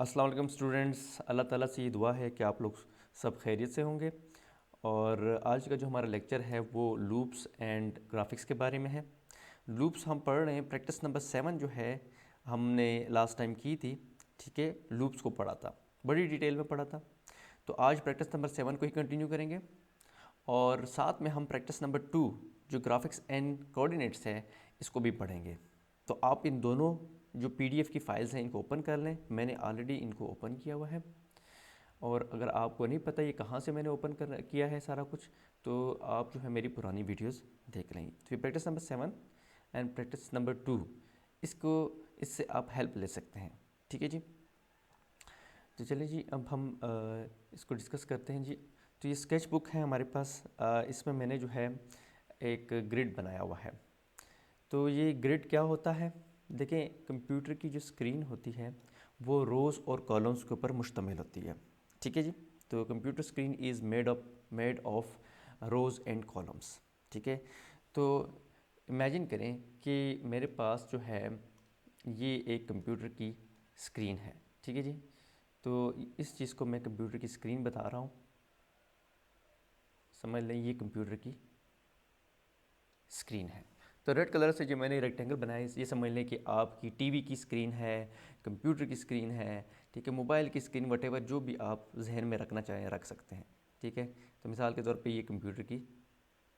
अस्सलाम वालेकुम स्टूडेंट्स। अल्लाह ताला से ये दुआ है कि आप लोग सब खैरियत से होंगे। और आज का जो हमारा लेक्चर है वो लूप्स एंड ग्राफिक्स के बारे में है। लूप्स हम पढ़ रहे हैं, प्रैक्टिस नंबर 7 जो है हमने लास्ट टाइम की थी। ठीक है, लूप्स को पढ़ा था, बड़ी डिटेल में पढ़ा था। तो आज प्रैक्टिस नंबर 7 को ही कंटिन्यू करेंगे और साथ में हम प्रैक्टिस नंबर 2 जो ग्राफिक्स एंड कोऑर्डिनेट्स है इसको भी पढ़ेंगे। तो आप इन दोनों जो पीडीएफ की फ़ाइल्स हैं इनको ओपन कर लें। मैंने ऑलरेडी इनको ओपन किया हुआ है और अगर आपको नहीं पता ये कहाँ से मैंने ओपन कर किया है सारा कुछ, तो आप जो है मेरी पुरानी वीडियोस देख लेंगे। तो ये practice number 7 and practice number 2, इससे आप हेल्प ले सकते हैं। ठीक है जी। तो चलिए जी, अब हम इसको डिस्कस करते हैं जी। तो ये स्केच बुक है हमारे पास। इसमें मैंने जो है एक ग्रिड बनाया हुआ है। तो ये ग्रिड क्या होता है? देखें, कंप्यूटर की जो स्क्रीन होती है वो रोज़ और कॉलम्स के ऊपर मुश्तमिल होती है। ठीक है जी। तो computer screen is made of rows and columns. ठीक है। तो इमेजिन करें कि मेरे पास जो है ये एक कंप्यूटर की स्क्रीन है। ठीक है जी। तो इस चीज़ को मैं कंप्यूटर की स्क्रीन बता रहा हूँ। समझ लें ये कंप्यूटर की स्क्रीन है। तो रेड कलर से जो मैंने रेक्टेंगल बनाया ये समझ लें कि आपकी टीवी की स्क्रीन है, कंप्यूटर की स्क्रीन है। ठीक है, मोबाइल की स्क्रीन, वटेवर जो भी आप जहन में रखना चाहें रख सकते हैं। ठीक है। तो मिसाल के तौर पे ये कंप्यूटर की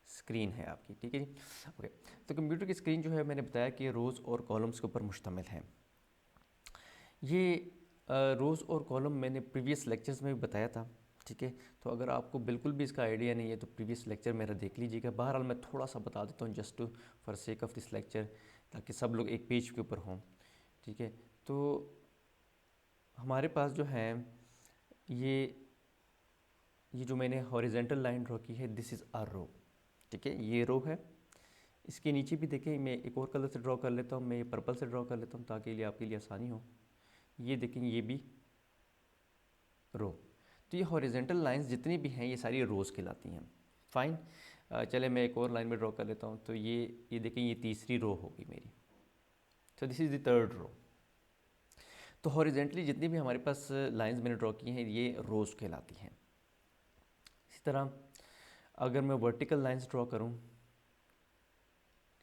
स्क्रीन है आपकी। ठीक है जी। ओके। तो कंप्यूटर की स्क्रीन जो है मैंने बताया कि रोज़ और कॉलम्स के ऊपर मुश्तमिल है। ये रोज़ और कॉलम मैंने प्रीवियस लेक्चर्स में भी बताया था। ठीक है। तो अगर आपको बिल्कुल भी इसका आइडिया नहीं है तो प्रीवियस लेक्चर मेरा देख लीजिएगा। बहरहाल मैं थोड़ा सा बता देता हूँ just for sake of this lecture, ताकि सब लोग एक पेज के ऊपर हों। ठीक है। तो हमारे पास जो है ये ये जो मैंने हॉरिजेंटल लाइन ड्रॉ की है, दिस इज़ अ रो। ठीक है, ये रो है। इसके नीचे भी देखें, मैं एक और कलर से ड्रॉ कर लेता हूँ। मैं ये पर्पल से ड्रॉ कर लेता हूँ ताकि लिए आपके लिए आसानी हो। ये देखें, ये भी रो। तो ये हॉरिजेंटल लाइंस जितनी भी हैं ये सारी रोज़ कहलाती हैं। फाइन। चले मैं एक और लाइन में ड्रॉ कर लेता हूँ। तो ये देखें, ये तीसरी रो होगी मेरी। तो this is the third row. तो हॉरिजेंटली जितनी भी हमारे पास लाइंस मैंने ड्रॉ की हैं ये रोज़ कहलाती हैं। इसी तरह अगर मैं वर्टिकल लाइंस ड्रॉ करूँ,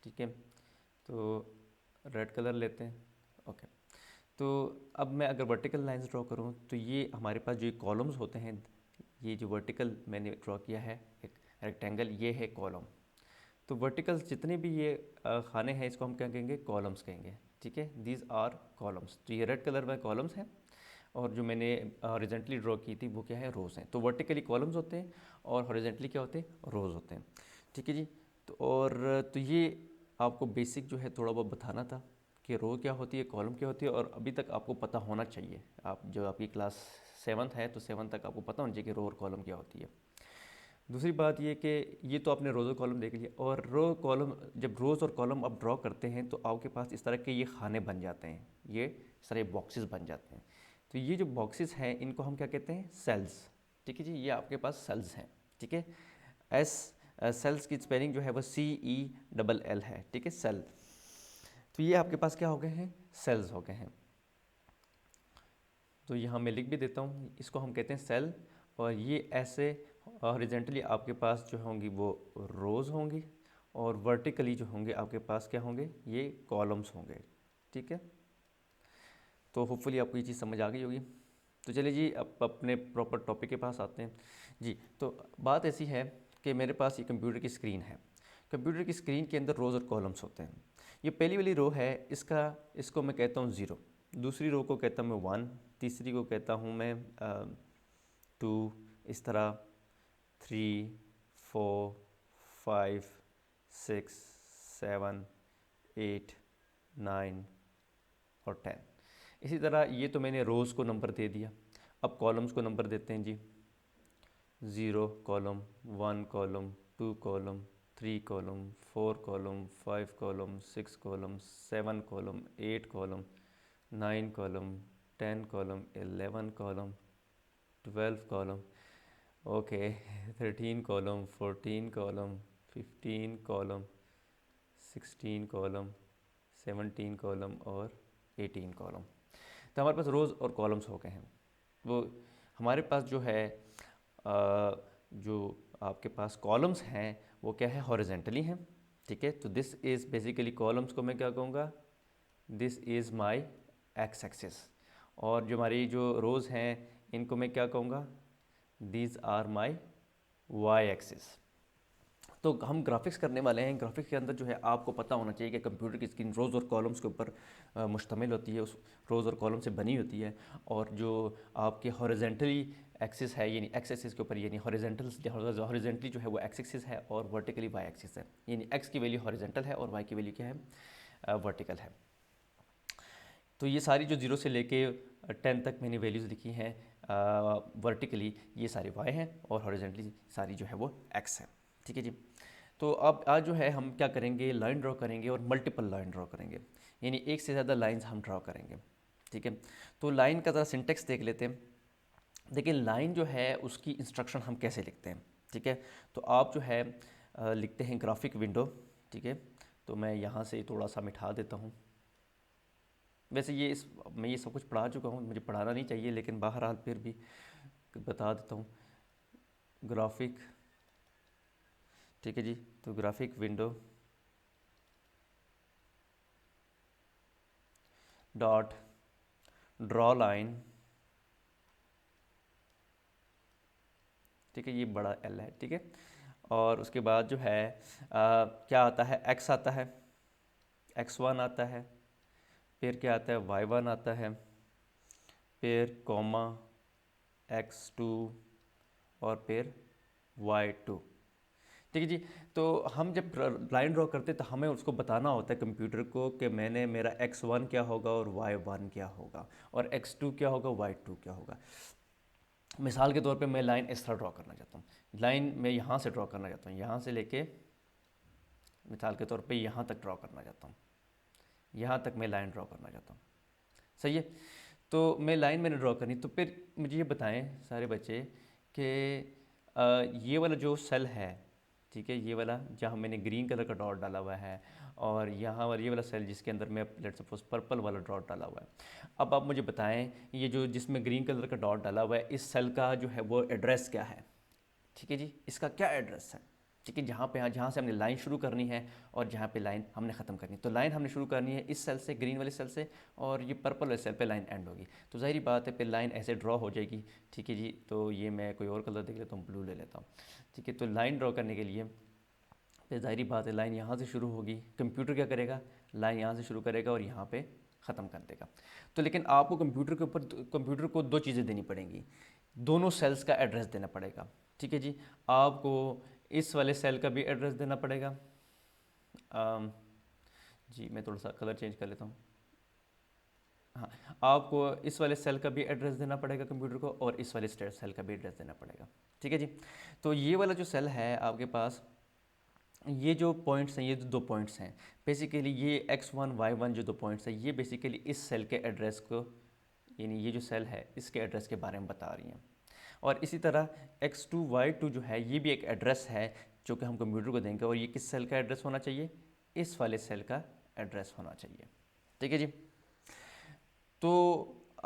ठीक है, तो रेड कलर लेते हैं। ओके। तो अब मैं अगर वर्टिकल लाइंस ड्रॉ करूँ तो ये हमारे पास जो कॉलम्स होते हैं, ये जो वर्टिकल मैंने ड्रॉ किया है एक रेक्टेंगल, ये है कॉलम। तो वर्टिकल्स जितने भी ये खाने हैं इसको हम क्या कहेंगे? कॉलम्स कहेंगे। ठीक है, दीज आर कॉलम्स। तो ये रेड कलर में कॉलम्स हैं और जो मैंने हॉरिजेंटली ड्रॉ की थी वो क्या है? रोज़ हैं। तो वर्टिकली कॉलम्स होते हैं और हॉरिजेंटली क्या होते हैं? रोज़ होते हैं। ठीक है जी। तो ये आपको बेसिक जो है थोड़ा बहुत बताना था कि रो क्या होती है, कॉलम क्या होती है, और अभी तक आपको पता होना चाहिए। आप जो आपकी क्लास 7th है तो 7 तक आपको पता होना चाहिए कि रो और कॉलम क्या होती है। दूसरी बात ये कि ये तो आपने रोज़ और कॉलम देख लिया, और रो कॉलम, जब रोज़ और कॉलम आप ड्रॉ करते हैं तो आपके पास इस तरह के ये खाने बन जाते हैं, ये सारे बॉक्सेस बन जाते हैं। तो ये जो बॉक्सेस हैं इनको हम क्या कहते हैं? सेल्स। ठीक है जी, ये आपके पास सेल्स हैं। ठीक है। एस सेल्स की स्पेलिंग जो है वो CELL है। ठीक है, सेल। तो ये आपके पास क्या हो गए हैं? सेल्स हो गए हैं। तो यहाँ मैं लिख भी देता हूँ, इसको हम कहते हैं सेल। और ये ऐसे हॉरिजेंटली आपके पास जो होंगी वो रोज़ होंगी और वर्टिकली जो होंगे आपके पास क्या होंगे? ये कॉलम्स होंगे। ठीक है। तो होपफुली आपको ये चीज़ समझ आ गई होगी। तो चलिए जी, अब अपने प्रॉपर टॉपिक के पास आते हैं जी। तो बात ऐसी है कि मेरे पास ये कंप्यूटर की स्क्रीन है। कंप्यूटर की स्क्रीन के अंदर रोज़ और कॉलम्स होते हैं। ये पहली वाली रो है, इसको मैं कहता हूँ 0। दूसरी रो को कहता हूँ मैं 1। तीसरी को कहता हूँ मैं 2। इस तरह 3, 4, 5, 6, 7, 8, 9 और 10। इसी तरह ये तो मैंने रोज़ को नंबर दे दिया। अब कॉलम्स को नंबर देते हैं जी। 0 column, 1 column, 2 column, 3 column, 4 column, 5 column, 6 column, 7 column, 8 column, 9 column, 10 column, 11 column, 12 column, okay, 13 column, 14 column, 15 column, 16 column, 17 column और 18 कॉलम। तो हमारे पास रोज़ और कॉलम्स हो गए हैं। वो हमारे पास जो है जो आपके पास कॉलम्स हैं वो क्या है, हॉरिजेंटली हैं, ठीक है। तो दिस इज़ बेसिकली, कॉलम्स को मैं क्या कहूँगा, this is my x axis. और जो हमारी जो रोज़ हैं इनको मैं क्या कहूँगा, these are my y axis. तो हम ग्राफिक्स करने वाले हैं। ग्राफिक्स के अंदर जो है आपको पता होना चाहिए कि कंप्यूटर की स्क्रीन रोज़ और कॉलम्स के ऊपर मुश्तमिल होती है, उस रोज़ और कॉलम से बनी होती है। और जो आपके हॉरिजेंटली एक्सिस है, यानी एक्स एक्सिस के ऊपर, यानी हॉरिजेंटली जो है वो एक्स एक्सिस है और वर्टिकली वाई एक्सिस है। यानी एक्स की वैल्यू हॉरिजेंटल है और वाई की वैल्यू क्या है, वर्टिकल है। तो ये सारी जो 0 से लेके 10 तक मैंने वैल्यूज़ लिखी हैं वर्टिकली, ये सारे वाई हैं और हॉरिजेंटली सारी जो है वो एक्स है, ठीक है जी। तो अब आज जो है हम क्या करेंगे, लाइन ड्रॉ करेंगे और मल्टीपल लाइन ड्रॉ करेंगे, यानी एक से ज़्यादा लाइंस हम ड्रॉ करेंगे, ठीक है। तो लाइन का ज़रा सिंटेक्स देख लेते हैं। देखिए लाइन जो है उसकी इंस्ट्रक्शन हम कैसे लिखते हैं, ठीक है। तो आप जो है लिखते हैं ग्राफिक विंडो, ठीक है। तो मैं यहाँ से थोड़ा सा मिटा देता हूँ। वैसे मैं ये सब कुछ पढ़ा चुका हूँ, मुझे पढ़ाना नहीं चाहिए, लेकिन बहरहाल फिर भी बता देता हूँ। ग्राफिक, ठीक है जी। तो graphic window dot draw line, ठीक है, ये बड़ा एल है, ठीक है। और उसके बाद जो है क्या आता है, एक्स आता है, x1 आता है, फिर क्या आता है, y1 आता है, फिर कॉमा x2 और फिर y2, ठीक है जी। तो हम जब लाइन ड्रॉ करते तो हमें उसको बताना होता है कंप्यूटर को कि मेरा x1 क्या होगा और y1 क्या होगा और x2 क्या होगा, y2 क्या होगा। मिसाल के तौर पे मैं लाइन इस तरह ड्रॉ करना चाहता हूँ, लाइन मैं यहाँ से ड्रॉ करना चाहता हूँ, यहाँ से लेके मिसाल के तौर पे यहाँ तक ड्रॉ करना चाहता हूँ, यहाँ तक मैं लाइन ड्रॉ करना चाहता हूँ, सही है। तो मैं लाइन मैंने ड्रॉ करनी, तो फिर मुझे ये बताएं सारे बच्चे कि ये वाला जो सेल है, ठीक है, ये वाला जहाँ मैंने ग्रीन कलर का डॉट डाला हुआ है और यहाँ वाला ये वाला सेल जिसके अंदर मैं लेट्स सपोज पर्पल वाला डॉट डाला हुआ है। अब आप मुझे बताएं ये जो जिसमें ग्रीन कलर का डॉट डाला हुआ है, इस सेल का जो है वो एड्रेस क्या है, ठीक है जी, इसका क्या एड्रेस है, ठीक है। जहाँ से हमने लाइन शुरू करनी है और जहाँ पे लाइन हमने ख़त्म करनी है। तो लाइन हमने शुरू करनी है इस सेल से, ग्रीन वाले सेल से, और ये पर्पल वाले सेल पे लाइन एंड होगी। तो ज़ाहिर बात है फिर लाइन ऐसे ड्रॉ हो जाएगी, ठीक है जी। तो ये मैं कोई और कलर देख लेता हूँ, ब्लू ले लेता हूँ, ठीक है। तो लाइन ड्रॉ करने के लिए फिर ज़ाहिर बात है लाइन यहाँ से शुरू होगी। कंप्यूटर क्या करेगा, लाइन यहाँ से शुरू करेगा और यहाँ पे ख़त्म कर देगा। तो लेकिन आपको कंप्यूटर को दो चीज़ें देनी पड़ेंगी, दोनों सेल्स का एड्रेस देना पड़ेगा, ठीक है जी। आपको इस वाले सेल का भी एड्रेस देना पड़ेगा, जी मैं थोड़ा सा कलर चेंज कर लेता हूँ। हाँ, आपको इस वाले सेल का भी एड्रेस देना पड़ेगा कंप्यूटर को, और इस वाले सेल का भी एड्रेस देना पड़ेगा, ठीक है जी। तो ये वाला जो सेल है आपके पास, ये जो पॉइंट्स हैं, ये जो दो पॉइंट्स हैं बेसिकली, ये x1 y1 जो दो पॉइंट्स हैं, ये बेसिकली इस सेल के एड्रेस को, यानी ये जो सेल है इसके एड्रेस के बारे में बता रही हैं। और इसी तरह x2 y2 जो है ये भी एक एड्रेस है जो कि हम कंप्यूटर को देंगे, और ये किस सेल का एड्रेस होना चाहिए, इस वाले सेल का एड्रेस होना चाहिए, ठीक है जी। तो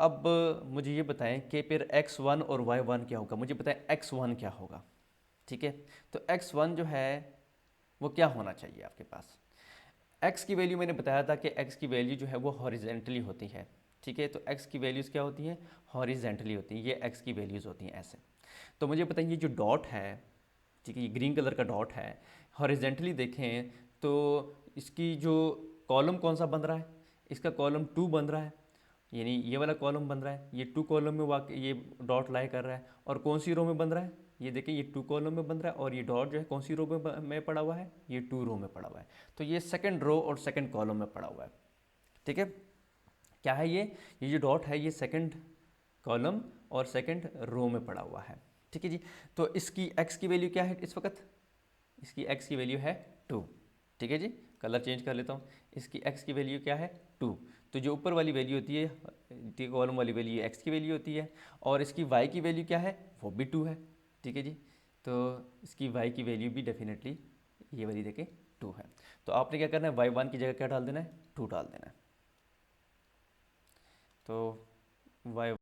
अब मुझे ये बताएं कि फिर x1 और y1 क्या होगा, मुझे बताएं x1 क्या होगा, ठीक है। तो x1 जो है वो क्या होना चाहिए आपके पास। x की वैल्यू मैंने बताया था कि x की वैल्यू जो है वो हॉरिजेंटली होती है, ठीक है। तो x की वैल्यूज़ क्या होती हैं, हॉरिजेंटली होती हैं, ये x की वैल्यूज़ होती हैं ऐसे। तो मुझे बताइए ये जो डॉट है, ठीक है, ये ग्रीन कलर का डॉट है, हॉरिजेंटली देखें तो इसकी जो कॉलम कौन सा बन रहा है, इसका कॉलम 2 बन रहा है, यानी ये वाला कॉलम बन रहा है, ये 2 कॉलम में वाकई ये डॉट लाई कर रहा है। और कौन सी रो में बन रहा है, ये देखिए ये 2 कॉलम में बन रहा है, और ये डॉट जो है कौन सी रो में पड़ा हुआ है, ये 2 रो में पड़ा हुआ है। तो ये सेकंड रो और सेकंड कॉलम में पड़ा हुआ है, ठीक है। क्या है ये जो डॉट है ये सेकंड कॉलम और सेकंड रो में पड़ा हुआ है, ठीक है जी। तो इसकी x की वैल्यू क्या है इस वक्त, इसकी x की वैल्यू है 2, ठीक है जी। कलर चेंज कर लेता हूँ, इसकी x की वैल्यू क्या है 2। तो जो ऊपर वाली वैल्यू होती है, कॉलम वाली वैल्यू x की वैल्यू होती है, और इसकी y की वैल्यू क्या है, वो भी 2 है, ठीक है जी। तो इसकी y की वैल्यू भी डेफिनेटली ये वाली देखें 2 है। तो आपने क्या करना है, y1 की जगह क्या डाल देना है, 2 डाल देना है। तो वाई